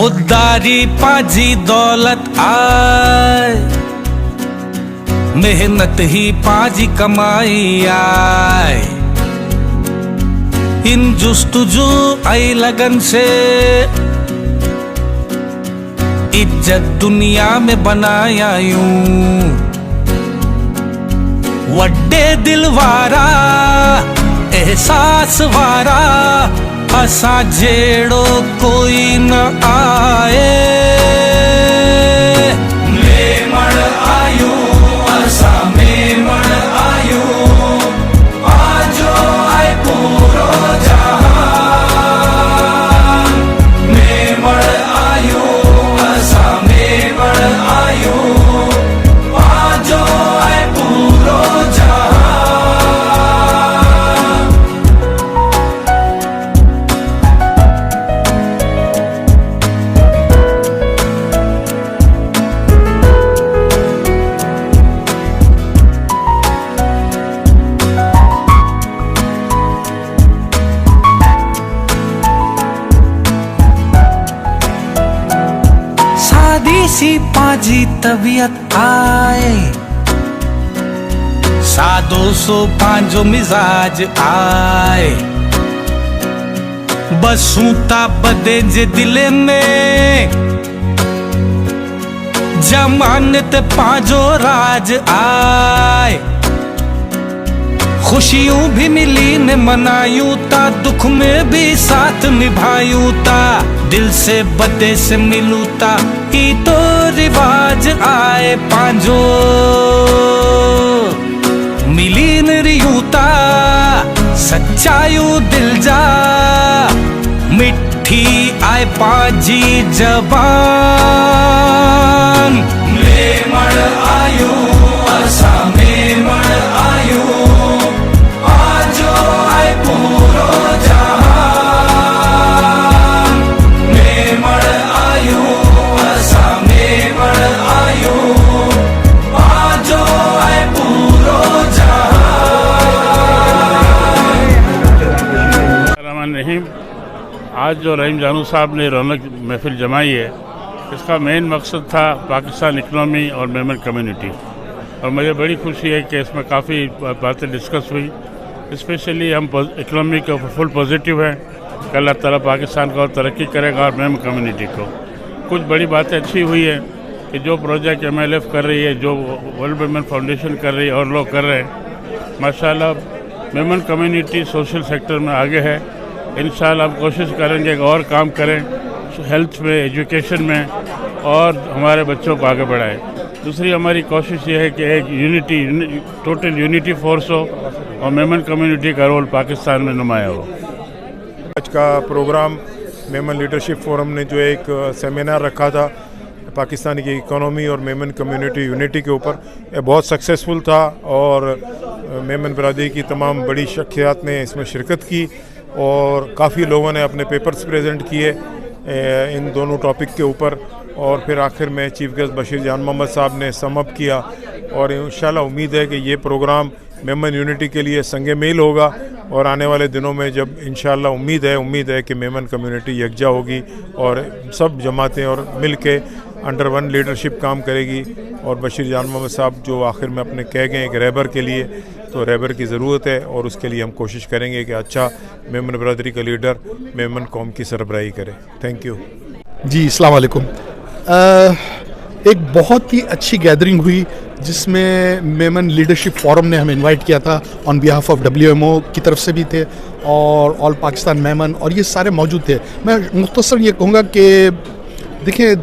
खुददारी पाजी दौलत आए, मेहनत ही पाजी कमाई आए। इन जुस्तुजू आई लगन से इज्जत दुनिया में बनाया यूं। वड्डे दिल वारा एहसास वारा असा जेड़ो कोई न आए। मेमण आयू असा मेमण आयू, आजो आए पूरो जहान। मेमण आयू असा मेमण आयू, आजो आए पूरो जहान। सी पाजी तबीयत आए, सादो सो पांजो मिजाज आए। बसूता बदे जे दिले में जमानत पांजो राज आए। खुशियों भी मिली ने मनायूं ता, दुख में भी साथ निभायूं ता। दिल से बदे से मिलूं ता, ई तो रिवाज आए पांजो। मिली न रियूं ता सच्चायू दिल जा, मिठी आए पाजी जबान। मेमण आयू असा मेमण आयू, आजो आए पूरो जहान। मेमण आयू असा मेमण आयू, आजो आए पूरो जहान। रहीम, आज जो रहीम जानू साहब ने रौनक महफिल जमाई है, इसका मेन मकसद था पाकिस्तान इकनॉमी और मेमन कम्युनिटी। और मुझे बड़ी खुशी है कि इसमें काफ़ी बातें डिस्कस हुई। स्पेशली हम इकनॉमी के ऊपर फुल पॉजिटिव हैं कि अल्लाह ताला पाकिस्तान को और तरक्की करेगा और मेमन कम्युनिटी को। कुछ बड़ी बातें अच्छी हुई है कि जो प्रोजेक्ट MLF कर रही है, जो वर्ल्ड मेमन फाउंडेशन कर रही है और लोग कर रहे हैं, माशाल्लाह मेमन कम्युनिटी सोशल सेक्टर में आगे है। इंशाल्लाह हम कोशिश करेंगे कि और काम करें हेल्थ में, एजुकेशन में, और हमारे बच्चों को आगे बढ़ाएं। दूसरी हमारी कोशिश ये है कि एक टोटल यूनिटी फोर्स हो और मेमन कम्युनिटी का रोल पाकिस्तान में नुमाया हो। आज का प्रोग्राम मेमन लीडरशिप फोरम ने जो एक सेमिनार रखा था पाकिस्तान की इकोनॉमी और मेमन कम्युनिटी यूनिटी के ऊपर, ये बहुत सक्सेसफुल था। और मेमन बरादरी की तमाम बड़ी शख्सियात ने इसमें शिरकत की और काफ़ी लोगों ने अपने पेपर्स प्रेजेंट किए इन दोनों टॉपिक के ऊपर। और फिर आखिर में चीफ गेस्ट बशीर जान मोहम्मद साहब ने सम अप किया। और इंशाल्लाह उम्मीद है कि ये प्रोग्राम मेमन यूनिटी के लिए संगे मील होगा। और आने वाले दिनों में जब इंशाल्लाह उम्मीद है कि मेमन कम्युनिटी यकजा होगी और सब जमातें और मिल के अंडर वन लीडरशिप काम करेगी। और बशीर जान मोहम्मद साहब जो आखिर में अपने कह गए एक रहबर के लिए, तो रहबर की ज़रूरत है और उसके लिए हम कोशिश करेंगे कि अच्छा मेमन बरादरी का लीडर मेमन कौम की सरबराही करे। थैंक यू जी। अस्सलाम वालेकुम। एक बहुत ही अच्छी गैदरिंग हुई जिसमें मेमन लीडरशिप फोरम ने हमें इनवाइट किया था, ऑन बिहाफ ऑफ WMO की तरफ से भी थे और ऑल पाकिस्तान मेमन, और ये सारे मौजूद थे। मैं मुख्तसर ये कहूँगा कि देखिए,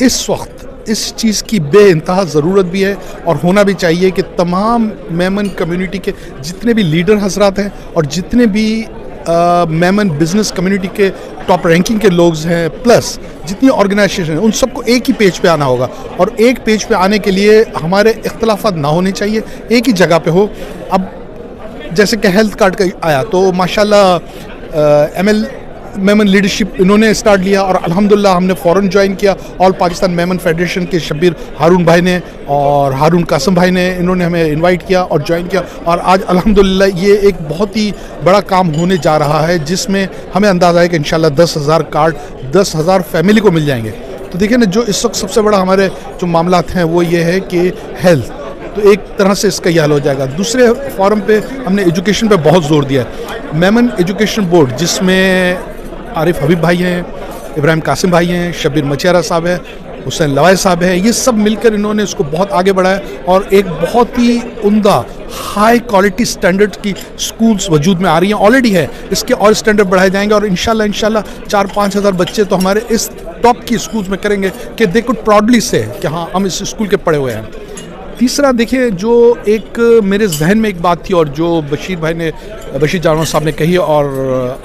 इस वक्त इस चीज़ की बेइंतहा ज़रूरत भी है और होना भी चाहिए कि तमाम मेमन कम्युनिटी के जितने भी लीडर हजरात हैं और जितने भी मेमन बिजनेस कम्युनिटी के टॉप रैंकिंग के लोग हैं, प्लस जितनी ऑर्गेनाइजेशन हैं, उन सबको एक ही पेज पे आना होगा। और एक पेज पे आने के लिए हमारे इख्तलाफात ना होने चाहिए, एक ही जगह पे हो। अब जैसे कि हेल्थ कार्ड का आया तो माशाल्लाह मेमन लीडरशिप इन्होंने स्टार्ट लिया और अल्हम्दुलिल्लाह हमने फ़ौरन ज्वाइन किया। ऑल पाकिस्तान मेमन फेडरेशन के शब्बीर हारून भाई ने और हारून कासम भाई ने इन्होंने हमें इनवाइट किया और ज्वाइन किया और आज अल्हम्दुलिल्लाह ये एक बहुत ही बड़ा काम होने जा रहा है जिसमें हमें अंदाज़ा है कि इंशाल्लाह 10,000 कार्ड 10,000 फैमिली को मिल जाएंगे। तो देखिए ना, जो इस वक्त सबसे बड़ा हमारे जो मामलात हैं वो ये है कि हेल्थ, तो एक तरह से इसका ये हल हो जाएगा। दूसरे फोरम पे हमने एजुकेशन पे बहुत जोर दिया है। मेमन एजुकेशन बोर्ड जिसमें आरिफ हबीब भाई हैं, इब्राहिम कासिम भाई हैं, शब्बीर मचियारा साहब हैं, हुसैन लवाई साहब हैं, ये सब मिलकर इन्होंने इसको बहुत आगे बढ़ाया और एक बहुत ही उम्दा हाई क्वालिटी स्टैंडर्ड की स्कूल्स वजूद में आ रही हैं, ऑलरेडी है, इसके और स्टैंडर्ड बढ़ाए जाएंगे और इंशाल्लाह 4-5 हज़ार बच्चे तो हमारे इस टॉप की स्कूल्स में करेंगे कि दे कुड प्राउडली से कि हाँ हम इस स्कूल के पढ़े हुए हैं। तीसरा देखिए, जो एक मेरे जहन में एक बात थी और जो बशीर जानवर साहब ने कही और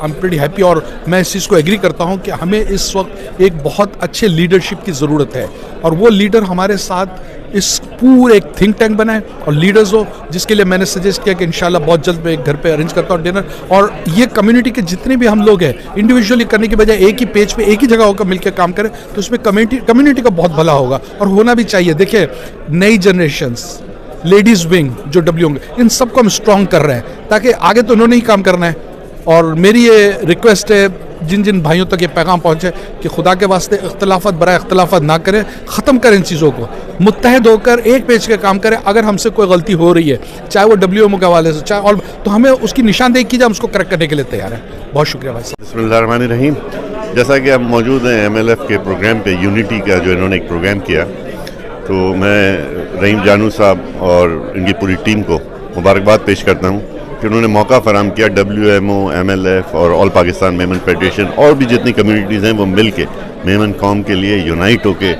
आई एम प्रीटी हैप्पी और मैं इस चीज़ को एग्री करता हूँ कि हमें इस वक्त एक बहुत अच्छे लीडरशिप की ज़रूरत है और वो लीडर हमारे साथ इस पूरे एक थिंक टैंक बनाए और लीडर्स हो, जिसके लिए मैंने सजेस्ट किया कि इंशाल्लाह बहुत जल्द मैं एक घर पे अरेंज करता हूँ डिनर। और ये कम्युनिटी के जितने भी हम लोग हैं इंडिविजुअली करने की बजाय एक ही पेज पे एक ही जगह होकर मिलकर काम करें तो उसमें कम्युनिटी का बहुत भला होगा और होना भी चाहिए। देखिए, नई जनरेशंस, लेडीज़ विंग जो डब्ल्यू होंगे, इन सबको हम स्ट्रॉन्ग कर रहे हैं ताकि आगे तो उन्होंने ही काम करना है। और मेरी ये रिक्वेस्ट है जिन जिन भाइयों तक ये पैगाम पहुँचे कि खुदा के वास्ते इख्तलाफत बराए इख्तलाफत ना करें, ख़त्म करें इन चीज़ों को, मुत्तहद होकर एक पेज के काम करें। अगर हमसे कोई गलती हो रही है, चाहे वो WMO के हवाले से चाहे और, तो हमें उसकी निशानदेही की जाए, हम उसको करेक्ट करने के लिए तैयार हैं। बहुत शुक्रिया भाई साहब। बिस्मिल्लाहिर्रहमानिर्रहीम। जैसा कि आप मौजूद हैं MLF के प्रोग्राम पे, यूनिटी का जो इन्होंने एक प्रोग्राम किया, तो मैं रहीम जानू साहब और इनकी पूरी टीम को मुबारकबाद पेश करता हूँ कि उन्होंने मौका फराम किया WMO, MLF और ऑल पाकिस्तान मेमन फेडरेशन और भी जितनी कम्युनिटीज़ हैं वो मिल के मेमन कौम के लिए यूनाइट होके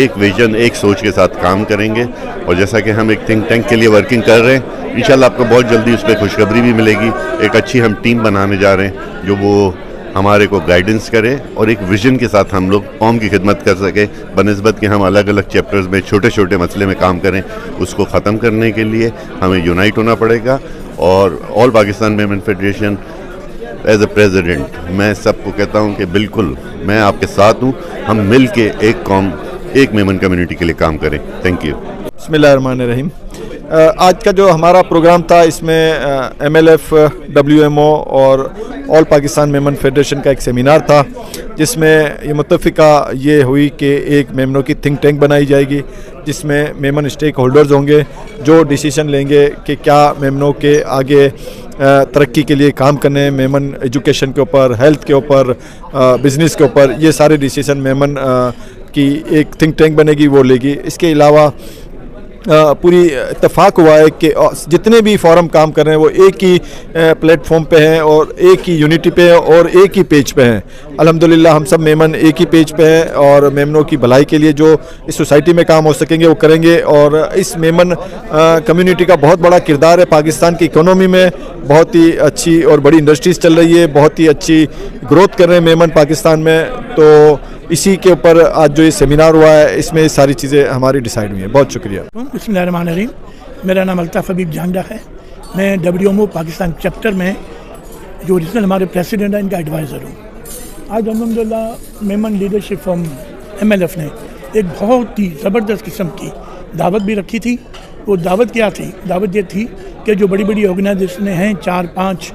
एक विजन, एक सोच के साथ काम करेंगे। और जैसा कि हम एक थिंक टैंक के लिए वर्किंग कर रहे हैं, इंशाल्लाह आपको बहुत जल्दी उस पर खुशखबरी भी मिलेगी। एक अच्छी हम टीम बनाने जा रहे हैं जो वो हमारे को गाइडेंस करे और एक विजन के साथ हम लोग कौम की खिदमत कर सके, बनिस्बत कि हम अलग अलग चैप्टर्स में छोटे छोटे मसले में काम करें। उसको ख़त्म करने के लिए हमें यूनाइट होना पड़ेगा। और all Pakistan Memon federation as a president मैं सबको कहता हूं कि बिल्कुल मैं आपके साथ हूं, हम मिल के एक कौम, एक मेमन कम्युनिटी के लिए काम करें। Thank you. बिस्मिल्लाहिर्रहमानिर्रहीम। आज का जो हमारा प्रोग्राम था इसमें MLF, WMO और ऑल पाकिस्तान मेमन फेडरेशन का एक सेमिनार था जिसमें ये मुत्तफ़िका ये हुई कि एक मेमनों की थिंक टैंक बनाई जाएगी जिसमें मेमन स्टेक होल्डर्स होंगे जो डिसीजन लेंगे कि क्या मेमनों के आगे तरक्की के लिए काम करने, मेमन एजुकेशन के ऊपर, हेल्थ के ऊपर, बिज़नेस के ऊपर, ये सारे डिसीजन मेमन की एक थिंक टैंक बनेगी वो लेगी। इसके अलावा पूरी इत्तेफाक हुआ है कि जितने भी फोरम काम कर रहे हैं वो एक ही प्लेटफॉर्म पे हैं और एक ही यूनिटी पे हैं और एक ही पेज पे हैं। अल्हम्दुलिल्लाह हम सब मेमन एक ही पेज पे हैं और मेमनों की भलाई के लिए जो इस सोसाइटी में काम हो सकेंगे वो करेंगे। और इस मेमन कम्युनिटी का बहुत बड़ा किरदार है पाकिस्तान की इकोनॉमी में। बहुत ही अच्छी और बड़ी इंडस्ट्रीज़ चल रही है, बहुत ही अच्छी ग्रोथ कर रहे हैं मेमन पाकिस्तान में। तो इसी के ऊपर आज जो ये सेमिनार हुआ है इसमें सारी चीज़ें हमारी डिसाइड हुई हैं। बहुत शुक्रिया। बिस्मिल्लाहिर्रहमानिर्रहीम। मेरा नाम अल्ताफ़ हबीब झांडा है। मैं WMO पाकिस्तान चैप्टर में जो ओरिजिनल हमारे प्रेसिडेंट हैं इनका एडवाइज़र हूँ। आज अल्हम्दुलिल्लाह मेमन लीडरशिप फॉर्म MLF ने एक बहुत ही ज़बरदस्त किस्म की दावत भी रखी थी। वो दावत क्या थी? दावत ये थी कि जो बड़ी बड़ी ऑर्गेनाइजेशन हैं 4-5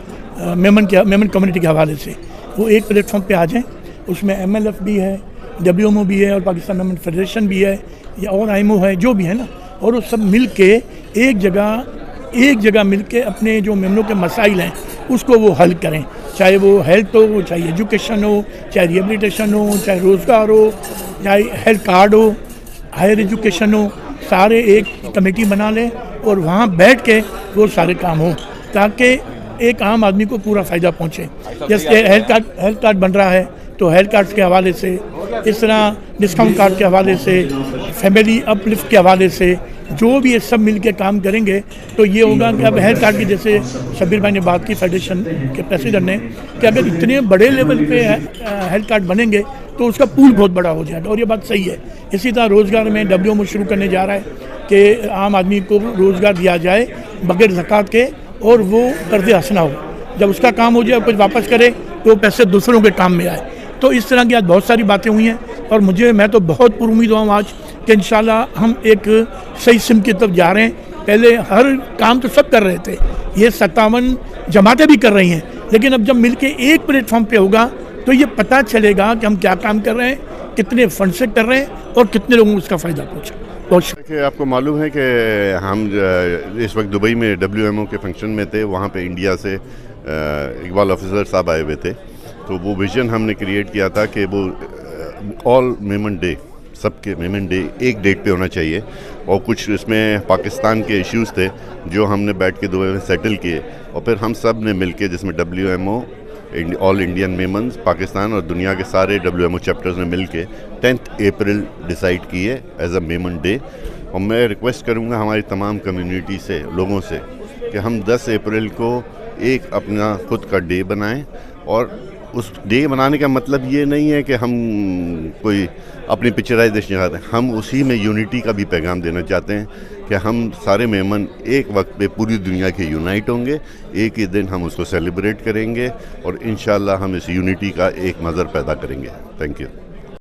मेमन कम्युनिटी के हवाले से वो एक प्लेटफॉर्म पे आ जाएं। उसमें MLF भी है, WMO भी है और पाकिस्तान मेमन फेडरेशन भी है या और IMO है, जो भी है ना, और वो सब मिल के एक जगह मिल के अपने जो मेमनों के मसाइल हैं उसको वो हल करें। चाहे वो हेल्थ हो, चाहे एजुकेशन हो, चाहे रिहेबिलिटेशन हो, चाहे रोज़गार हो, चाहे हेल्थ कार्ड हो, हायर एजुकेशन हो, सारे एक कमेटी बना लें और वहाँ बैठ के वो सारे काम हो ताकि एक आम आदमी को पूरा फ़ायदा पहुँचे। जैसे हेल्थ कार्ड बन रहा है तो हेल्थ कार्ड के हवाले से, इस तरह डिस्काउंट कार्ड के हवाले से, फैमिली अपलिफ्ट के हवाले से, जो भी ये सब मिल के काम करेंगे तो ये होगा कि अब हेल्थ कार्ड की, जैसे शब्बीर भाई ने बात की फेडरेशन के प्रेसिडेंट ने, कि अगर इतने बड़े लेवल पे हेल्थ कार्ड बनेंगे तो उसका पूल बहुत बड़ा हो जाएगा और ये बात सही है। इसी तरह रोज़गार में WMO शुरू करने जा रहा है कि आम आदमी को रोज़गार दिया जाए बगैर ज़कात के और वो कर्ज़े हंसना हो। जब उसका काम हो जाए कुछ वापस करे कि वो पैसे दूसरों के काम में आए। तो इस तरह की आज बहुत सारी बातें हुई हैं और मैं तो बहुत पुरुमीद हूँ आज कि इंशाल्लाह हम एक सही सिम की तरफ जा रहे हैं। पहले हर काम तो सब कर रहे थे, ये 57 जमातें भी कर रही हैं, लेकिन अब जब मिलके एक प्लेटफॉर्म पे होगा तो ये पता चलेगा कि हम क्या काम कर रहे हैं, कितने फंड से कर रहे हैं और कितने लोगों को उसका फ़ायदा पहुँचा। बहुत आपको मालूम है कि हम इस वक्त दुबई में WMO के फंक्शन में थे, वहाँ पे इंडिया से इकबाल ऑफिसर साहब आए हुए थे। तो वो विज़न हमने क्रिएट किया था कि वो ऑल मेमन डे, सबके मेमन डे एक डेट पे होना चाहिए, और कुछ इसमें पाकिस्तान के इश्यूज़ थे जो हमने बैठ के दुबई में सेटल किए, और फिर हम सब ने मिल के, जिसमें WMO, all Indian Memons Pakistan और दुनिया के सारे WMO चैप्टर्स ने मिल के 10 अप्रैल डिसाइड किए एज अ मेमन डे। और मैं रिक्वेस्ट करूँगा हमारी तमाम कम्युनिटी से, लोगों से, कि हम 10 अप्रैल को एक अपना खुद का डे बनाएं। और उस डे बनाने का मतलब ये नहीं है कि हम कोई अपनी पिक्चराइजेशन चाहते हैं, हम उसी में यूनिटी का भी पैगाम देना चाहते हैं कि हम सारे मेमन एक वक्त पे पूरी दुनिया के यूनाइट होंगे, एक ही दिन हम उसको सेलिब्रेट करेंगे और इंशाल्लाह हम इस यूनिटी का एक मंजर पैदा करेंगे। Thank you.